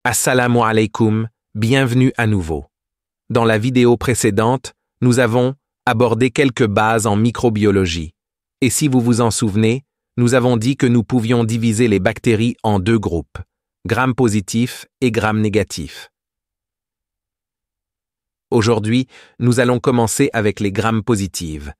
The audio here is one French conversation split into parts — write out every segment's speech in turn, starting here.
Assalamu alaikum, bienvenue à nouveau. Dans la vidéo précédente, nous avons abordé quelques bases en microbiologie. Et si vous vous en souvenez, nous avons dit que nous pouvions diviser les bactéries en deux groupes, gram positifs et gram négatifs. Aujourd'hui, nous allons commencer avec les gram positives.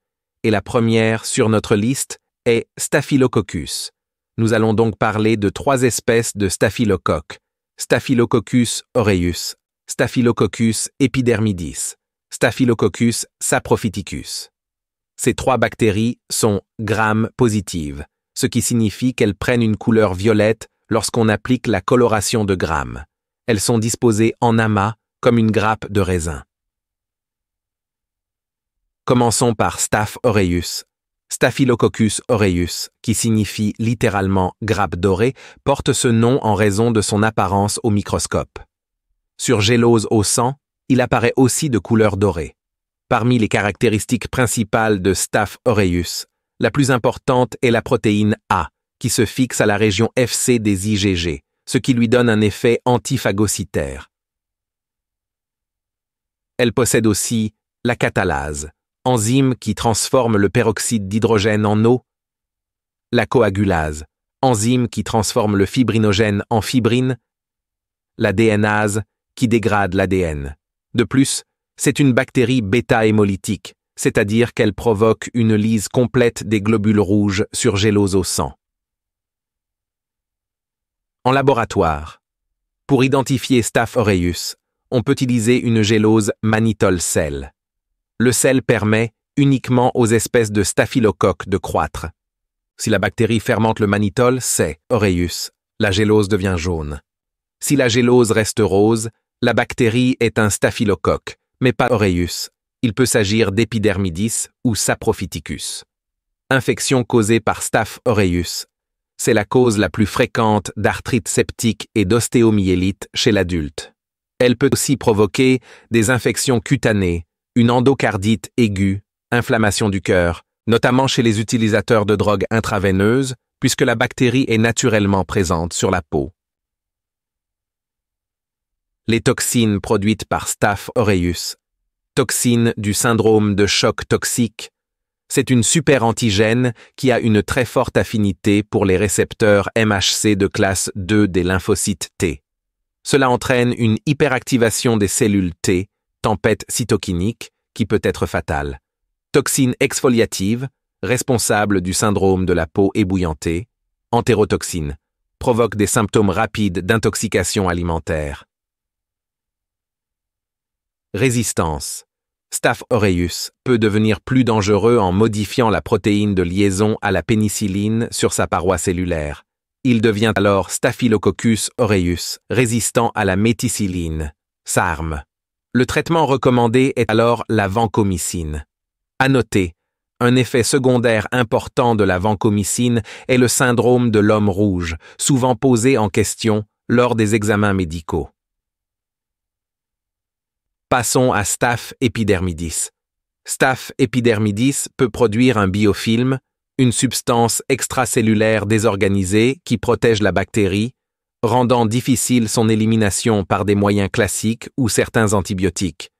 Et la première sur notre liste est Staphylococcus. Nous allons donc parler de 3 espèces de staphylocoques. Staphylococcus aureus, Staphylococcus epidermidis, Staphylococcus saprophyticus. Ces 3 bactéries sont gram positives, ce qui signifie qu'elles prennent une couleur violette lorsqu'on applique la coloration de Gram. Elles sont disposées en amas comme une grappe de raisin. Commençons par Staph aureus. Staphylococcus aureus, qui signifie littéralement grappe dorée, porte ce nom en raison de son apparence au microscope. Sur gélose au sang, il apparaît aussi de couleur dorée. Parmi les caractéristiques principales de Staph aureus, la plus importante est la protéine A, qui se fixe à la région FC des IgG, ce qui lui donne un effet antiphagocytaire. Elle possède aussi la catalase, enzyme qui transforme le peroxyde d'hydrogène en eau, la coagulase, enzyme qui transforme le fibrinogène en fibrine, la DNase, qui dégrade l'ADN. De plus, c'est une bactérie bêta-hémolytique, c'est-à-dire qu'elle provoque une lyse complète des globules rouges sur gélose au sang. En laboratoire, pour identifier Staph aureus, on peut utiliser une gélose mannitol-sel. Le sel permet uniquement aux espèces de staphylocoques de croître. Si la bactérie fermente le mannitol, c'est aureus, la gélose devient jaune. Si la gélose reste rose, la bactérie est un staphylocoque, mais pas aureus. Il peut s'agir d'épidermidis ou saprophyticus. Infection causée par Staph aureus. C'est la cause la plus fréquente d'arthrite septique et d'ostéomyélite chez l'adulte. Elle peut aussi provoquer des infections cutanées, une endocardite aiguë, inflammation du cœur, notamment chez les utilisateurs de drogues intraveineuses, puisque la bactérie est naturellement présente sur la peau. Les toxines produites par Staph aureus. Toxine du syndrome de choc toxique. C'est une super-antigène qui a une très forte affinité pour les récepteurs MHC de classe 2 des lymphocytes T. Cela entraîne une hyperactivation des cellules T, tempête cytokinique, qui peut être fatale. Toxine exfoliative, responsable du syndrome de la peau ébouillantée. Entérotoxine, provoque des symptômes rapides d'intoxication alimentaire. Résistance. Staph aureus peut devenir plus dangereux en modifiant la protéine de liaison à la pénicilline sur sa paroi cellulaire. Il devient alors Staphylococcus aureus, résistant à la méticilline, SARM. Le traitement recommandé est alors la vancomycine. À noter, un effet secondaire important de la vancomycine est le syndrome de l'homme rouge, souvent posé en question lors des examens médicaux. Passons à Staph epidermidis. Staph epidermidis peut produire un biofilm, une substance extracellulaire désorganisée qui protège la bactérie, rendant difficile son élimination par des moyens classiques ou certains antibiotiques.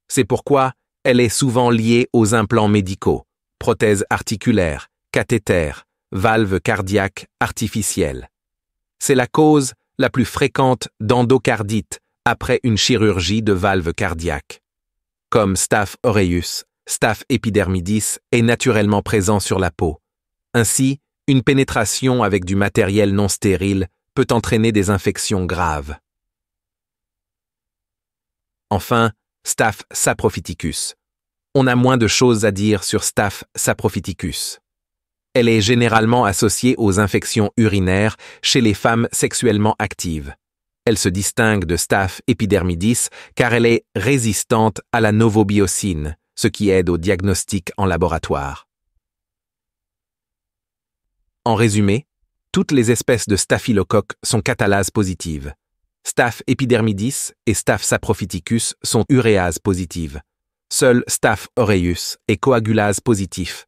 C'est pourquoi elle est souvent liée aux implants médicaux, prothèses articulaires, cathéters, valves cardiaques artificielles. C'est la cause la plus fréquente d'endocardite après une chirurgie de valve cardiaque. Comme Staph aureus, Staph epidermidis est naturellement présent sur la peau. Ainsi, une pénétration avec du matériel non stérile peut entraîner des infections graves. Enfin, Staph saprophyticus. On a moins de choses à dire sur Staph saprophyticus. Elle est généralement associée aux infections urinaires chez les femmes sexuellement actives. Elle se distingue de Staph epidermidis car elle est résistante à la novobiocine, ce qui aide au diagnostic en laboratoire. En résumé, toutes les espèces de staphylocoques sont catalase positives. Staph epidermidis et Staph saprophyticus sont uréase positives. Seul Staph aureus est coagulase positif.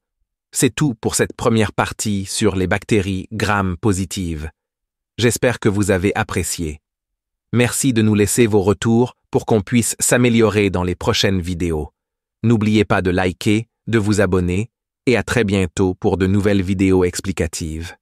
C'est tout pour cette première partie sur les bactéries gram positives. J'espère que vous avez apprécié. Merci de nous laisser vos retours pour qu'on puisse s'améliorer dans les prochaines vidéos. N'oubliez pas de liker, de vous abonner, et à très bientôt pour de nouvelles vidéos explicatives.